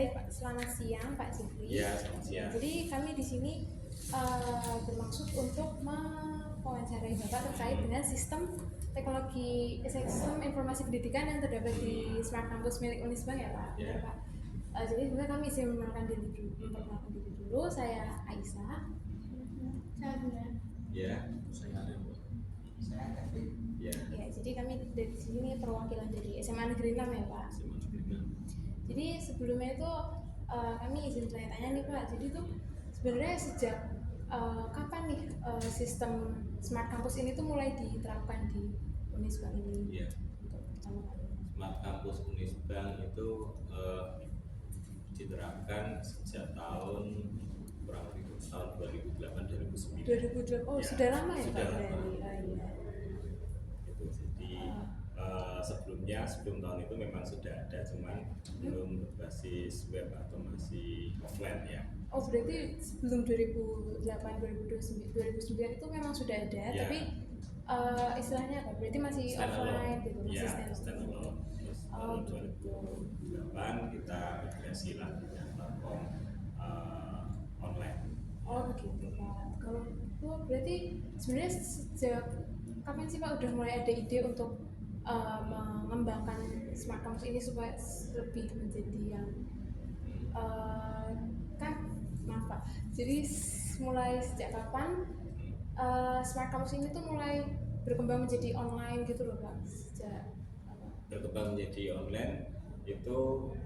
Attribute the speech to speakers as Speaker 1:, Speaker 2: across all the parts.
Speaker 1: Baik, Pak. Selamat siang, Pak Jeffrey.
Speaker 2: Ya, selamat siang.
Speaker 1: Jadi kami di sini bermaksud untuk mewawancarai Bapak terkait dengan sistem informasi pendidikan yang terdapat di Smart Campus milik Unisbank ya, Pak.
Speaker 2: Ya.
Speaker 1: Benar, Pak. Jadi sebenarnya kami izin memperkenalkan diri dulu. Saya Aisyah. Saya Bunda.
Speaker 2: Ya, saya Kevin. Ya.
Speaker 1: Ya, jadi kami dari sini perwakilan dari SMA Negeri 6 ya, Pak. Jadi sebelumnya itu kami izin tanya-tanya nih Pak. Jadi tuh sebenarnya sejak kapan nih sistem Smart Campus ini tuh mulai diterapkan di Unisbank ini?
Speaker 2: Iya.
Speaker 1: Untuk pertama kali.
Speaker 2: Smart Campus Unisbank itu diterapkan sejak tahun kurang lebih tahun 2008 2009.
Speaker 1: 2008. Oh,
Speaker 2: Ya,
Speaker 1: sudah lama ya
Speaker 2: sudah
Speaker 1: Pak?
Speaker 2: lama.
Speaker 1: Iya.
Speaker 2: Itu jadi sebelum tahun itu memang sudah ada, cuman belum berbasis web atau masih offline ya.
Speaker 1: Oh, berarti sebelum 2008 2009 itu memang sudah ada,
Speaker 2: Ya.
Speaker 1: tapi istilahnya apa? Berarti masih offline gitu, masih
Speaker 2: standalone. Terus tahun 2008 kita migrasi lah dengan platform online.
Speaker 1: Oh begitu Pak. Kalau itu berarti sebenarnya sejak kapan sih Pak udah mulai ada ide untuk mengembangkan Smart Campus ini supaya lebih menjadi yang kan maaf Pak. Jadi mulai sejak kapan Smart Campus ini tuh mulai berkembang menjadi online gitu loh Pak? Sejak
Speaker 2: Berkembang menjadi online itu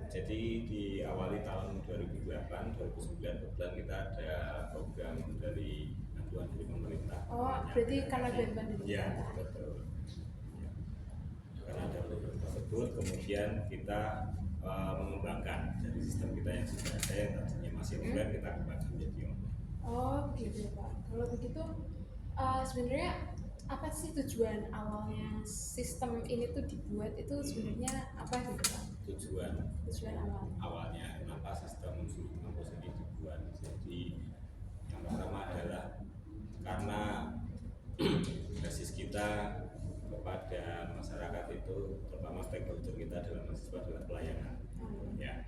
Speaker 2: jadi diawali tahun 2008 2009 kebetulan kita ada program dari bantuan dari pemerintah.
Speaker 1: Oh, berarti karena bantuan dari
Speaker 2: ya,
Speaker 1: pemerintah.
Speaker 2: betul. Ya. Karena ada program tersebut kemudian kita mengembangkan dari sistem kita yang sudah ada yang tadinya masih offline kita kembangkan menjadi online.
Speaker 1: Oh gitu ya Pak. Kalau begitu sebenarnya apa sih tujuan awalnya sistem ini tuh dibuat itu sebenarnya apa gitu Pak?
Speaker 2: Tujuan awalnya kenapa sistem kampus ini dibuat. Jadi yang pertama adalah karena basis kita kepada masyarakat itu terutama stakeholder kita adalah mahasiswa adalah pelayanan ya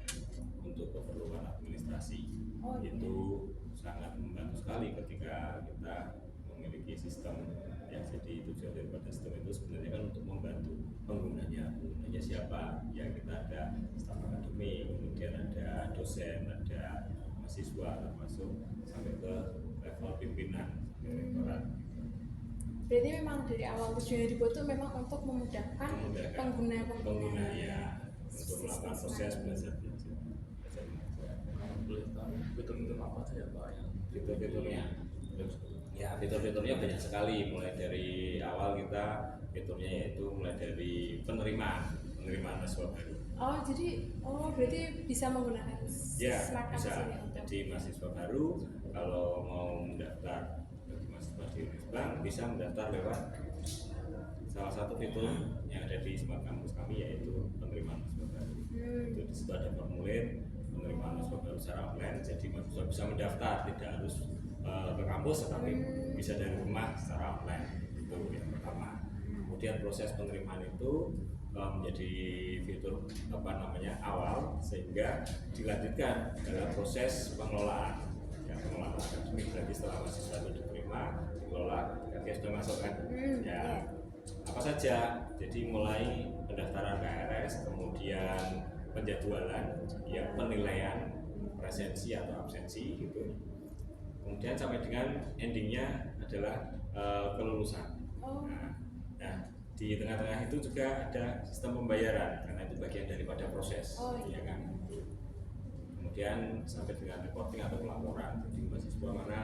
Speaker 2: untuk keperluan administrasi. Itu sangat membantu sekali ketika kita memiliki sistem yang jadi tujuan daripada sistem itu sebenarnya kan untuk membantu penggunanya siapa ya, kita ada staf akademik, kemudian ada dosen, ada mahasiswa termasuk sampai ke level pimpinan rektorat.
Speaker 1: Berarti memang dari awal tujuannya dibuat itu memang untuk memudahkan pengguna
Speaker 2: ya untuk melakukan proses belajar.
Speaker 3: Boleh tahu fitur-fitur apa saja Pak yang
Speaker 2: fitur-fiturnya? Ya, fitur-fiturnya banyak sekali. Mulai dari awal kita fiturnya yaitu mulai dari penerimaan mahasiswa baru.
Speaker 1: Berarti bisa menggunakan
Speaker 2: Smart
Speaker 1: Campus
Speaker 2: bisa.
Speaker 1: ini untuk.
Speaker 2: Jadi mahasiswa baru kalau mau mendaftar bagi mahasiswa di Unisbank bisa mendaftar lewat salah satu fitur yang ada di Smart Campus kami yaitu penerimaan mahasiswa baru. Itu di situ ada formulir penerimaan mahasiswa baru secara online. Jadi mahasiswa bisa mendaftar, tidak harus ke kampus tetapi bisa dari rumah secara online. Itu yang pertama. Kemudian proses penerimaan itu menjadi fitur awal sehingga dilanjutkan dalam proses pengelolaan. Ya, pengelolaan akademik berarti setelah mahasiswa itu diterima, dikelola ketika sudah masuk kan. Ya, apa saja? Jadi mulai pendaftaran KRS, kemudian penjadwalan, ya penilaian presensi atau absensi gitu. Kemudian sampai dengan endingnya adalah kelulusan. Nah, di tengah-tengah itu juga ada sistem pembayaran karena itu bagian daripada proses, ya kan. Kemudian sampai dengan reporting atau pelaporan. Jadi mahasiswa mana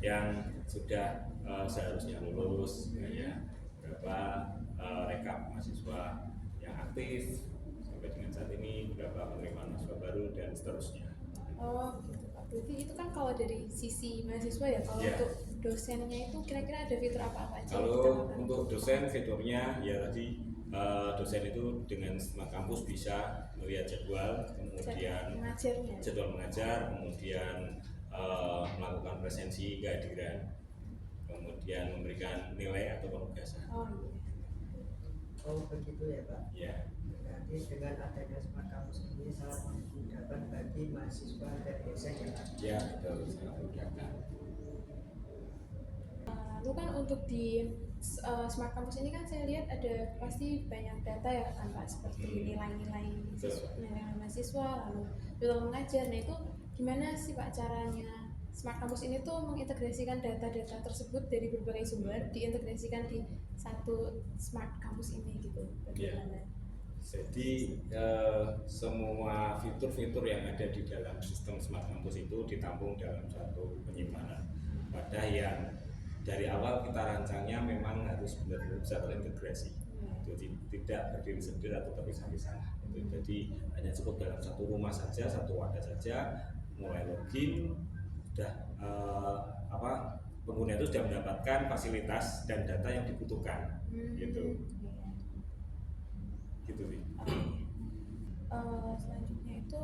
Speaker 2: yang sudah seharusnya lulus, ya, berapa rekap mahasiswa yang aktif sampai dengan saat ini, berapa penerimaan mahasiswa baru dan seterusnya.
Speaker 1: Oh gitu Pak. Berarti itu kan kalau dari sisi mahasiswa ya. Kalau untuk dosennya itu kira-kira ada fitur apa aja?
Speaker 2: Kalau untuk dosen fiturnya ya tadi dosen itu dengan Smart Campus bisa melihat jadwal, kemudian jadwal mengajar, kemudian melakukan presensi kehadiran, kemudian memberikan nilai atau penugasan.
Speaker 4: Oh begitu ya Pak.
Speaker 2: Ya.
Speaker 4: Berarti dengan adanya Smart Campus ini sangat memudahkan bagi mahasiswa dan dosen ya Pak.
Speaker 2: Ya betul, sangat memudahkan.
Speaker 1: Lalu kan untuk di Smart Campus ini kan saya lihat ada pasti banyak data ya kan Pak, seperti nilai-nilai mahasiswa, lalu jadwal mengajar. Nah itu gimana sih Pak caranya Smart Campus ini tuh mengintegrasikan data-data tersebut dari berbagai sumber, diintegrasikan di satu Smart Campus ini gitu? Bagaimana?
Speaker 2: Jadi semua fitur-fitur yang ada di dalam sistem Smart Campus itu ditampung dalam satu penyimpanan wadah yang dari awal kita rancangnya memang harus benar-benar bisa terintegrasi. Jadi tidak berdiri sendiri atau terpisah-pisah. Jadi hanya cukup dalam satu rumah saja, satu wadah saja, mulai login, sudah pengguna itu sudah mendapatkan fasilitas dan data yang dibutuhkan, gitu sih.
Speaker 1: Selanjutnya itu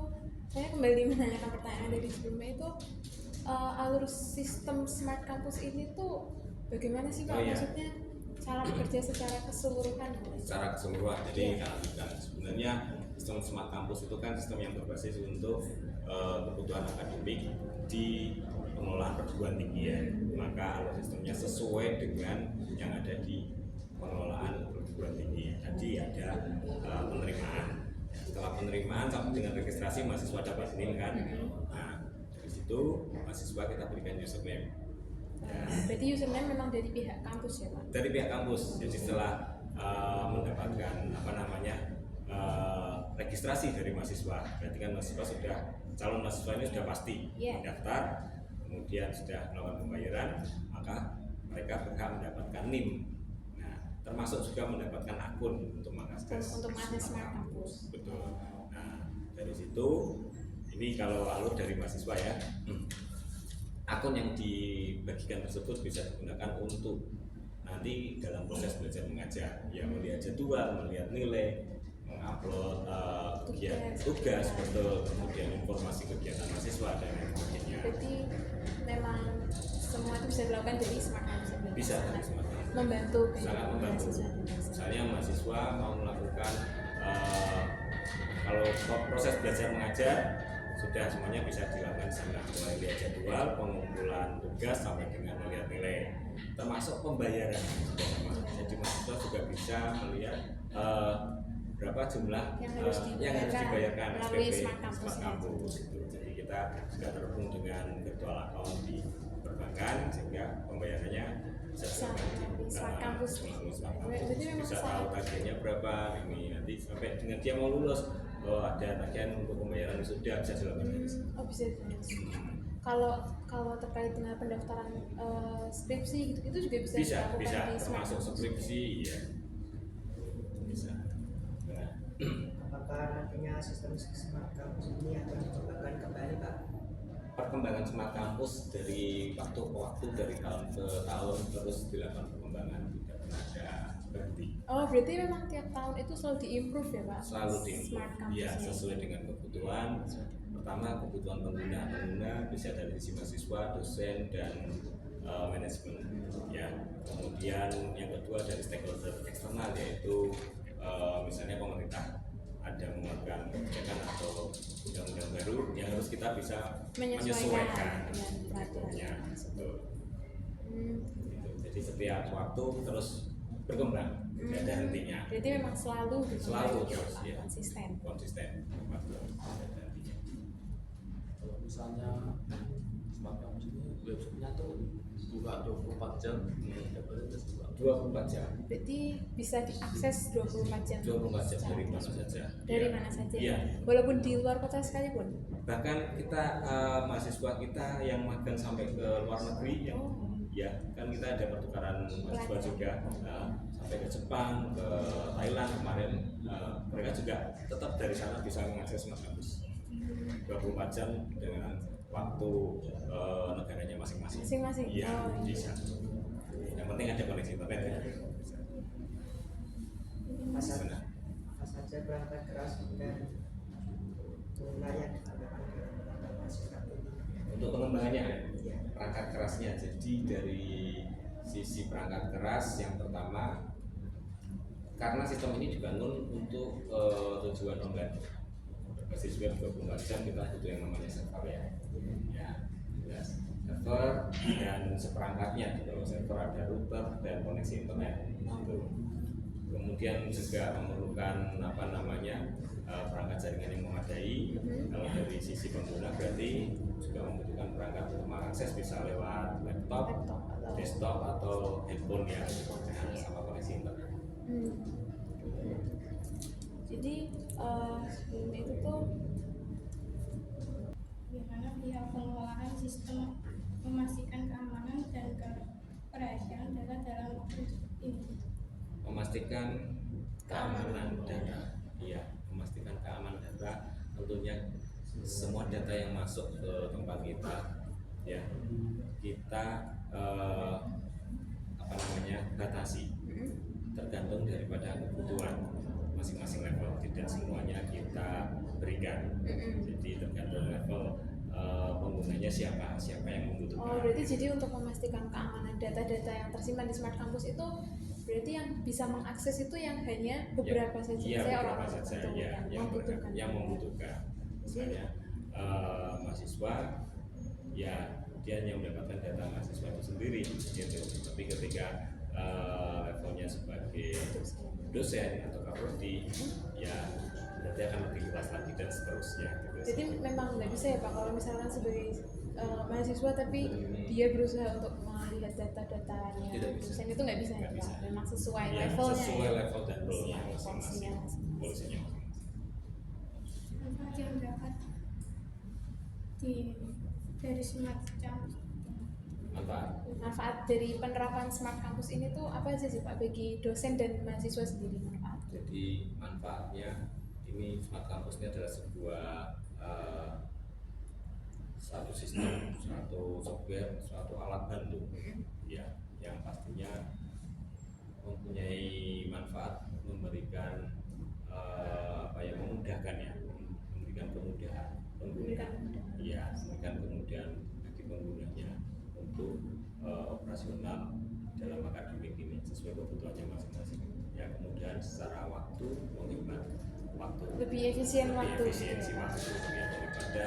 Speaker 1: saya kembali menanyakan pertanyaan dari sebelumnya itu alur sistem Smart Campus ini tuh bagaimana sih Pak? Maksudnya cara bekerja secara keseluruhan?
Speaker 2: Secara keseluruhan. Jadi sebenarnya sistem Smart Campus itu kan sistem yang berbasis untuk kebutuhan akademik di pengelolaan perguruan tinggi ya. Maka alur sistemnya sesuai dengan yang ada di pengelolaan perguruan tinggi. Jadi ada penerimaan. Setelah penerimaan sampai dengan registrasi mahasiswa dapat NIM kan. Nah, dari situ mahasiswa kita berikan username. Ya.
Speaker 1: Berarti username memang dari pihak kampus ya Pak?
Speaker 2: Dari pihak kampus. Jadi setelah mendapatkan registrasi dari mahasiswa, berarti kan mahasiswa sudah calon mahasiswa ini sudah pasti mendaftar, kemudian sudah melakukan pembayaran, maka mereka berhak mendapatkan NIM. Nah, termasuk juga mendapatkan akun untuk mengakses
Speaker 1: Smart Campus.
Speaker 2: Betul. Nah, dari situ ini kalau alur dari mahasiswa ya. Akun yang dibagikan tersebut bisa digunakan untuk nanti dalam proses belajar mengajar, ya melihat jadwal, melihat nilai, mengupload tugas, betul, kemudian informasi kegiatan mahasiswa dan lain sebagainya.
Speaker 1: Berarti memang semua itu bisa dilakukan dari Smart Campus.
Speaker 2: Bisa dari Smart Campus.
Speaker 1: Membantu.
Speaker 2: Sangat membantu. Misalnya mahasiswa mau melakukan kalau proses belajar mengajar sudah semuanya bisa dilakukan di sana, mulai lihat jadwal, pengumpulan tugas sampai dengan melihat nilai, termasuk pembayaran juga sama. Jadi mahasiswa juga bisa melihat berapa jumlah yang harus dibayarkan
Speaker 1: melalui
Speaker 2: SPP
Speaker 1: Smart
Speaker 2: Campus. Jadi kita sudah terhubung dengan virtual account di perbankan sehingga pembayarannya bisa
Speaker 1: di Smart Campus.
Speaker 2: Bisa tahu tagihannya berapa ini nanti sampai dengan dia mau lulus. Ada tagihan untuk pembayaran sudah bisa dilakukan dari sini.
Speaker 1: Oh bisa. Kalau terkait dengan pendaftaran skripsi gitu itu juga bisa dilakukan
Speaker 2: bisa
Speaker 1: di Smart
Speaker 2: termasuk
Speaker 1: Campus.
Speaker 2: skripsi ya bisa. Nah.
Speaker 4: Apakah nantinya sistem Smart Campus ini akan dikembangkan kembali Pak?
Speaker 2: Perkembangan Smart Campus dari waktu ke waktu, dari tahun ke tahun terus dilakukan perkembangan, tidak pernah ada berhenti.
Speaker 1: Oh berarti memang tiap tahun itu selalu diimprove ya Pak?
Speaker 2: Selalu
Speaker 1: Smart
Speaker 2: diimprove,
Speaker 1: Campus
Speaker 2: ya sesuai dengan kebutuhan. Pertama kebutuhan pengguna bisa dari sisi mahasiswa, dosen dan manajemen. Ya, kemudian yang kedua dari stakeholder eksternal yaitu misalnya pemerintah ada mengeluarkan kebijakan atau undang-undang baru yang harus kita bisa menyesuaikan
Speaker 1: dengan
Speaker 2: peraturannya. Jadi setiap waktu terus berkembang, tidak ada hentinya.
Speaker 1: Berarti memang selalu
Speaker 2: terus ya. Konsisten.
Speaker 3: Kalau misalnya Smart Campus ini websitenya tuh buka 24 jam, tidak boleh terus buka
Speaker 2: 24 jam.
Speaker 1: Berarti bisa diakses 24 jam.
Speaker 2: 24 jam dari mana saja.
Speaker 1: Dari mana saja.
Speaker 2: Iya.
Speaker 1: Walaupun di luar kota sekalipun.
Speaker 2: Bahkan kita mahasiswa kita yang magang sampai ke luar negeri ya kan kita ada pertukaran mahasiswa juga sampai ke Jepang, ke Thailand kemarin mereka juga tetap dari sana bisa mengakses Smart Campus 24 jam dengan waktu negaranya masing-masing. Iya, bisa. Yang penting ada koneksi internet ya.
Speaker 4: Apa saja perangkat keras dan guna yang digunakan dalam masyarakat ini?
Speaker 2: Untuk pengembangannya perangkat kerasnya, jadi dari sisi perangkat keras yang pertama karena sistem ini dibangun untuk tujuan online berbasis web 24 jam, kita butuh yang namanya server ya. Ya, server dan seperangkatnya. Kalau server ada router dan koneksi internet gitu. Kemudian juga memerlukan perangkat jaringan yang memadai. Kalau dari sisi pengguna berarti juga membutuhkan perangkat untuk mengakses, bisa lewat laptop, desktop atau handphone ya, sama koneksi internet.
Speaker 1: Jadi sebelum itu tuh
Speaker 5: bagaimana pihak pengelolaan sistem memastikan keamanan dan kerahasiaan data dalam ini.
Speaker 2: Memastikan keamanan data, iya, memastikan keamanan data. Tentunya semua data yang masuk ke tempat kita, ya, kita batasi, tergantung daripada kebutuhan masing-masing level. Tidak semuanya kita berikan, jadi tergantung level penggunanya siapa yang membutuhkan.
Speaker 1: Oh, berarti jadi untuk memastikan keamanan data-data yang tersimpan di Smart Campus itu berarti yang bisa mengakses itu yang hanya beberapa saja,
Speaker 2: iya,
Speaker 1: saya
Speaker 2: beberapa
Speaker 1: orang
Speaker 2: saja
Speaker 1: tertentu
Speaker 2: ya, yang membutuhkan. Misalnya mahasiswa, ya dia hanya mendapatkan data mahasiswa itu sendiri, gitu. Tapi ketika levelnya sebagai dosen atau kaprodi, ya berarti akan lebih luas lagi dan seterusnya. Gitu.
Speaker 1: Jadi memang nggak bisa ya Pak, kalau misalkan sebagai mahasiswa tapi dia berusaha untuk melihat data-datanya dosen itu nggak bisa ya Pak, memang sesuai
Speaker 2: ya,
Speaker 1: levelnya.
Speaker 2: Sesuai level dan role-nya masing-masing.
Speaker 5: Manfaat yang dapat dari Smart Campus.
Speaker 2: Manfaat
Speaker 1: Dari penerapan Smart Campus ini tuh apa aja sih Pak bagi dosen dan mahasiswa sendiri manfaat?
Speaker 2: Jadi manfaatnya ini Smart Campus ini adalah sebuah satu sistem, suatu software, suatu alat bantu, ya, yang pastinya mempunyai manfaat, memberikan memudahkan ya, memberikan kemudahan pengguna, ya, memberikan kemudahan bagi penggunanya untuk operasional dalam akademik ini sesuai kebutuhannya masing-masing. Ya, kemudian secara waktu menghemat waktu,
Speaker 1: Lebih efisiensi waktu
Speaker 2: ya, daripada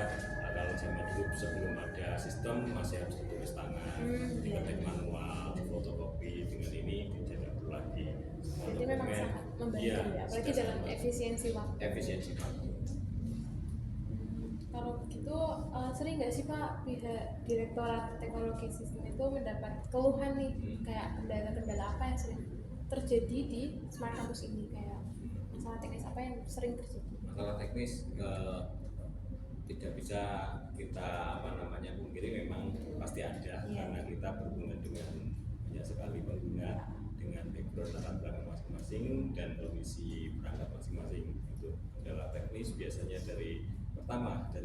Speaker 2: kalau zaman dulu sebelum ada sistem masih harus ditulis tangan, diketik manual, fotokopi. Dengan ini tidak perlu lagi.
Speaker 1: Jadi memang sangat membantu ya, apalagi dalam efisiensi waktu. Kalau gitu sering nggak sih Pak pihak Direktorat Teknologi Sistem itu mendapat keluhan nih, kayak kendala-kendala apa yang sering terjadi di Smart Campus ini, kayak masalah teknis apa yang sering terjadi?
Speaker 2: Masalah teknis tidak bisa kita pungkiri, memang pasti ada, karena kita berhubungan dengan banyak sekali pengguna dengan background latar belakang masing-masing dan kondisi perangkat masing-masing. Itu kendala teknis biasanya dari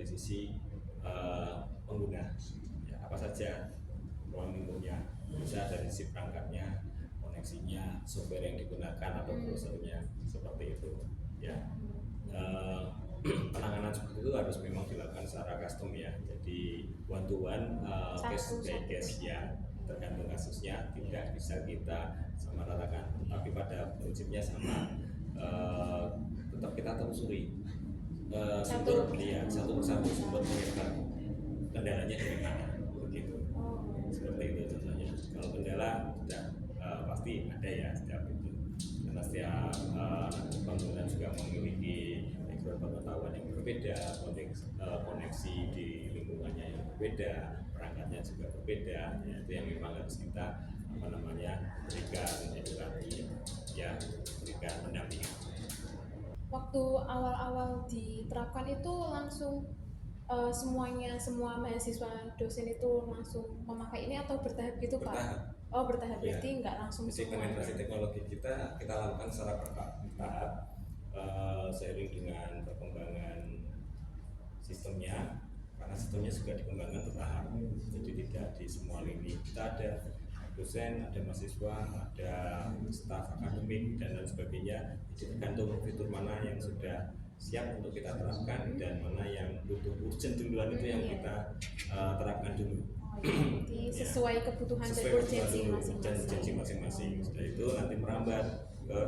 Speaker 2: sisi pengguna, ya, apa saja ruang lingkupnya, bisa dari sisi perangkatnya, koneksinya, software yang digunakan atau browsernya, seperti itu ya. Penanganan seperti itu harus memang dilakukan secara custom ya, jadi one to one, case by case ya, tergantung kasusnya, tidak bisa kita samaratakan, tapi pada prinsipnya sama. Tetap kita telusuri satu persatu sumber kendalanya dari mana, begitu. Seperti itu contohnya. Kalau kendala tidak pasti ada ya setiap itu, karena setiap pengguna juga memiliki pengetahuan yang berbeda, koneksi di lingkungannya yang berbeda, perangkatnya juga berbeda. Ya, itu yang memang harus kita berikan edukasi, ya, berikan pendampingan.
Speaker 1: Waktu awal-awal diterapkan itu langsung semua mahasiswa dosen itu langsung memakai ini atau bertahap gitu Pak?
Speaker 2: Bertahap.
Speaker 1: Oh, bertahap,
Speaker 2: Ya.
Speaker 1: berarti nggak langsung
Speaker 2: Jadi
Speaker 1: semua.
Speaker 2: penetrasi teknologi kita lakukan secara bertahap, seiring dengan perkembangan sistemnya, karena sistemnya juga dikembangkan bertahap, jadi tidak di semua lini. Kita ada dosen, ada mahasiswa, ada staf akademik dan lain sebagainya. Jadi tergantung fitur mana yang sudah siap untuk kita terapkan dan mana yang butuh urgent duluan, itu yang kita terapkan dulu.
Speaker 1: Jadi sesuai kebutuhan dan urgensi masing-masing.
Speaker 2: Setelah itu nanti merambat ke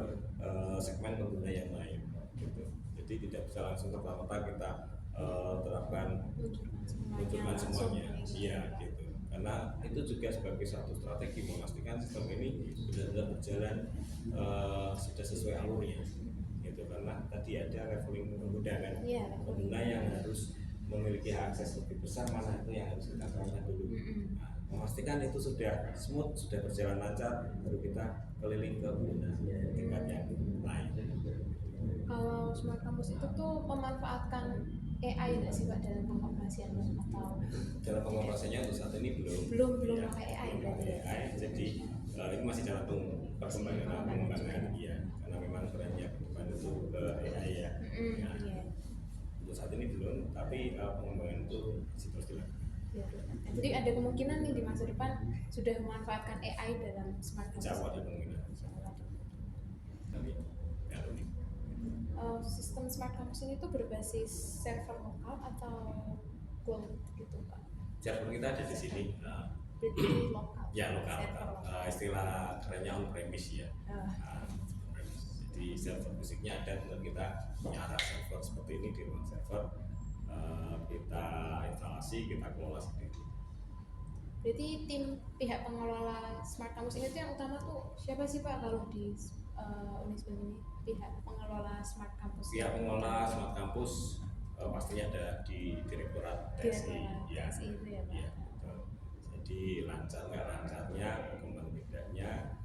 Speaker 2: segmen pengguna yang lain gitu. Jadi tidak bisa langsung serta-merta kita terapkan munculkan semuanya, iya gitu. Karena itu juga sebagai satu strategi memastikan sistem ini benar-benar berjalan sudah sesuai alurnya gitu. Karena tadi ada leveling pengguna kan,
Speaker 1: Iya,
Speaker 2: pengguna yang harus memiliki akses lebih besar, mana itu yang harus kita kerahkan dulu. Nah, memastikan itu sudah smooth, sudah berjalan lancar, baru kita keliling ke pengguna tingkat yang lain.
Speaker 1: Kalau smart campus itu tuh memanfaatkan AI nggak sih Pak dalam pengoperasian atau
Speaker 2: Dalam pengoperasiannya untuk saat ini
Speaker 1: belum
Speaker 2: Ya,
Speaker 1: pakai AI
Speaker 2: belum
Speaker 1: berarti
Speaker 2: pakai
Speaker 1: ya?
Speaker 2: AI. Jadi ini masih dalam pengembangan ya, karena memang trennya ke depan itu AI ya. Nah,
Speaker 1: Iya.
Speaker 2: untuk saat ini belum, tapi pengembangan itu masih terus dilakukan.
Speaker 1: Ya. Nah, jadi ada kemungkinan nih di masa depan sudah memanfaatkan AI dalam smart campus.
Speaker 2: Insya Allah ada kemungkinan. Tapi ya, ini.
Speaker 1: Sistem smart campus ini tuh berbasis server lokal atau cloud gitu Pak?
Speaker 2: Server kita ada di sini.
Speaker 1: Berarti lokal.
Speaker 2: Ya lokal.
Speaker 1: Server lokal.
Speaker 2: Istilah kerennya on premise ya. On-premise. Jadi server fisiknya ada, dan kita punya arah server seperti ini di ruang server. Kita instalasi, kita kelola sendiri.
Speaker 1: Berarti tim pihak pengelola smart campus ini tuh yang utama tuh siapa sih Pak kalau di Unisba ini, pihak pengelola smart campus?
Speaker 2: Pihak pengelola smart campus pastinya ada di Direktorat TSI. Ya,
Speaker 1: TSI itu ya Pak.
Speaker 2: ya, betul. Jadi lancar nggak lancarnya, kembang tidaknya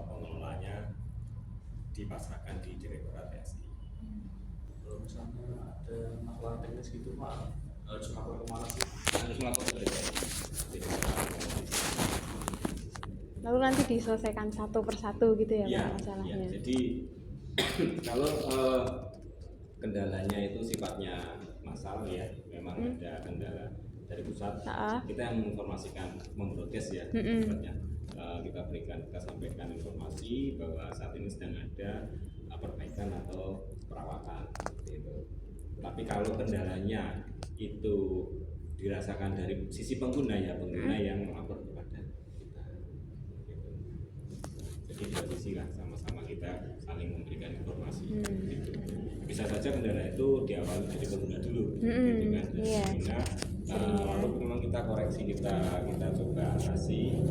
Speaker 2: pengelolanya dipasrahkan di Direktorat TSI.
Speaker 3: Kalau misalnya ada masalah teknis gitu Pak, harus lapor kemana sih?
Speaker 2: Harus melapor ke Direktorat.
Speaker 1: Lalu nanti diselesaikan satu persatu gitu ya
Speaker 2: Ya,
Speaker 1: Pak masalahnya.
Speaker 2: ya. Jadi kalau kendalanya itu sifatnya massal ya, memang ada kendala dari pusat. Kita yang menginformasikan, membroadcast ya, sifatnya. Kita sampaikan informasi bahwa saat ini sedang ada perbaikan atau perawatan seperti itu. Tapi kalau kendalanya itu dirasakan dari sisi pengguna ya, pengguna yang melapor kepada kita. Gitu. Jadi dua sisi lah, sama-sama kita saling memberikan informasi. Gitu. Bisa saja kendala itu diawali dari pengguna dulu, gitu kan? Pengguna, lalu memang kita koreksi, kita coba atasi,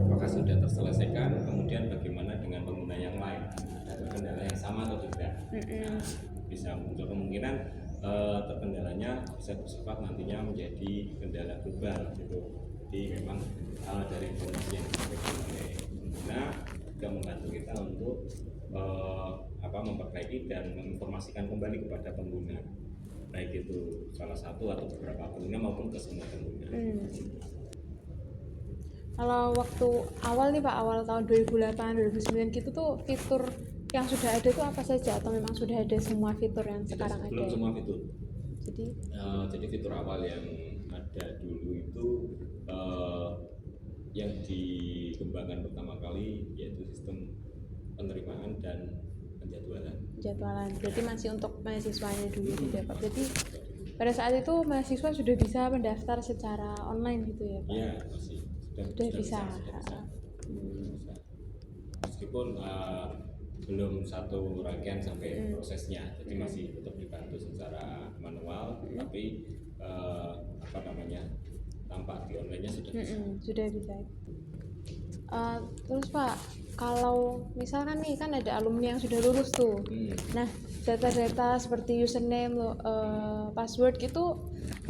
Speaker 2: apakah sudah terselesaikan, kemudian bagaimana dengan pengguna yang lain, ada kendala yang sama atau tidak. Nah, bisa muncul kemungkinan terkendalanya bisa bersifat nantinya menjadi kendala global gitu. Jadi memang dari informasi yang disampaikan oleh pengguna juga membantu kita untuk memperbaiki dan menginformasikan kembali kepada pengguna, baik itu salah satu atau beberapa pengguna maupun ke semua pengguna.
Speaker 1: Kalau waktu awal nih Pak, awal tahun 2008-2009 gitu tuh fitur yang sudah ada tuh apa saja atau memang sudah ada semua fitur yang sekarang ada?
Speaker 2: Belum semua fitur.
Speaker 1: Jadi
Speaker 2: Fitur awal yang ada dulu itu yang dikembangkan pertama kali yaitu sistem penerimaan dan penjadwalan.
Speaker 1: Berarti masih untuk mahasiswanya dulu gitu ya Pak. Berarti pada saat itu mahasiswa sudah bisa mendaftar secara online gitu ya Pak?
Speaker 2: Iya, masih sudah bisa. Meskipun belum satu rangkaian sampai prosesnya, jadi masih tetap dibantu secara manual, tapi tampak di online-nya sudah bisa.
Speaker 1: Sudah bisa. Terus Pak, kalau misalkan nih kan ada alumni yang sudah lulus tuh, nah data-data seperti username, password gitu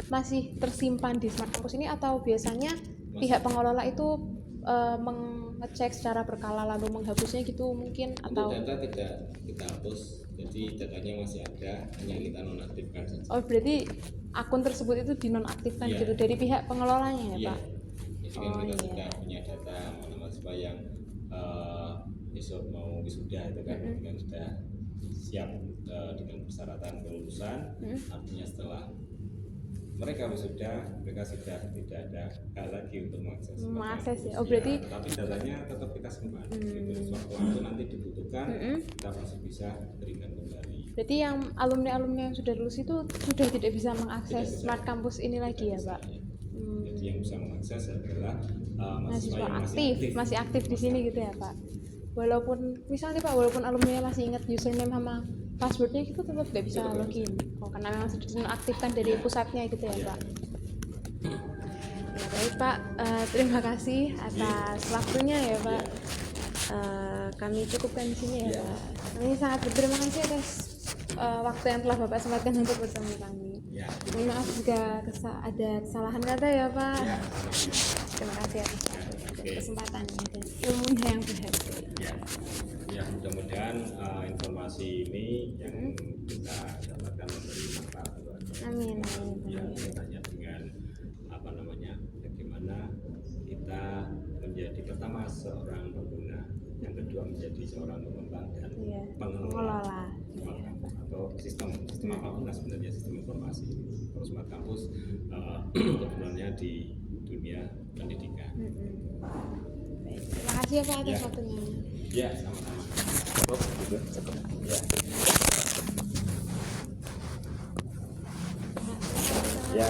Speaker 1: masih tersimpan di smart campus ini atau biasanya pihak pengelola itu mengecek secara berkala lalu menghapusnya gitu mungkin atau?
Speaker 2: Untuk data tidak kita hapus, jadi datanya masih ada, hanya kita nonaktifkan saja.
Speaker 1: Oh berarti akun tersebut itu dinonaktifkan gitu dari pihak pengelolanya ya Pak?
Speaker 2: Jadi kan kita sudah punya data mahasiswa yang besok mau wisuda itu kan, dengan sudah siap dengan persyaratan kelulusan, artinya setelah mereka wisuda, mereka sudah tidak ada hal lagi untuk mengakses
Speaker 1: ya. Oh berarti
Speaker 2: tapi datanya tetap kita simpan. Suatu nanti dibutuhkan, kita masih bisa berikan kembali.
Speaker 1: Berarti yang alumni yang sudah lulus itu sudah tidak bisa mengakses smart campus ini lagi ya Pak?
Speaker 2: Jadi yang bisa mengakses adalah
Speaker 1: mahasiswa masih aktif di sini gitu ya Pak? walaupun misalnya Pak, walaupun alumni masih ingat username sama passwordnya, itu tetap nggak bisa login. Karena memang sudah dinonaktifkan dari pusatnya gitu ya Pak. Ya, baik Pak, terima kasih atas waktunya ya Pak. Kami cukupkan di sini ya Pak. Kami sangat berterima kasih atas waktu yang telah Bapak sempatkan untuk bersama kami.
Speaker 2: Ya.
Speaker 1: Mohon maaf jika ada kesalahan kata ya Pak.
Speaker 2: Ya.
Speaker 1: Terima kasih atas
Speaker 2: Oke.
Speaker 1: kesempatannya dan ilmunya yang berharga.
Speaker 2: Ya, ya mudah-mudahan informasi ini yang kita dapatkan memberi manfaat buat
Speaker 1: Amin.
Speaker 2: yang kaitannya dengan apa namanya, bagaimana kita menjadi pertama seorang pengguna, yang kedua menjadi seorang pengembang dan
Speaker 1: Iya.
Speaker 2: pengelola smart campus atau sistem apapun lah sebenarnya, sistem informasi. Kalau smart campus kebetulannya di dunia pendidikan.
Speaker 1: Baik, terima kasih ya Pak atas
Speaker 2: Ya.
Speaker 1: waktunya.
Speaker 2: Ya, sama-sama. Cukup. Ya.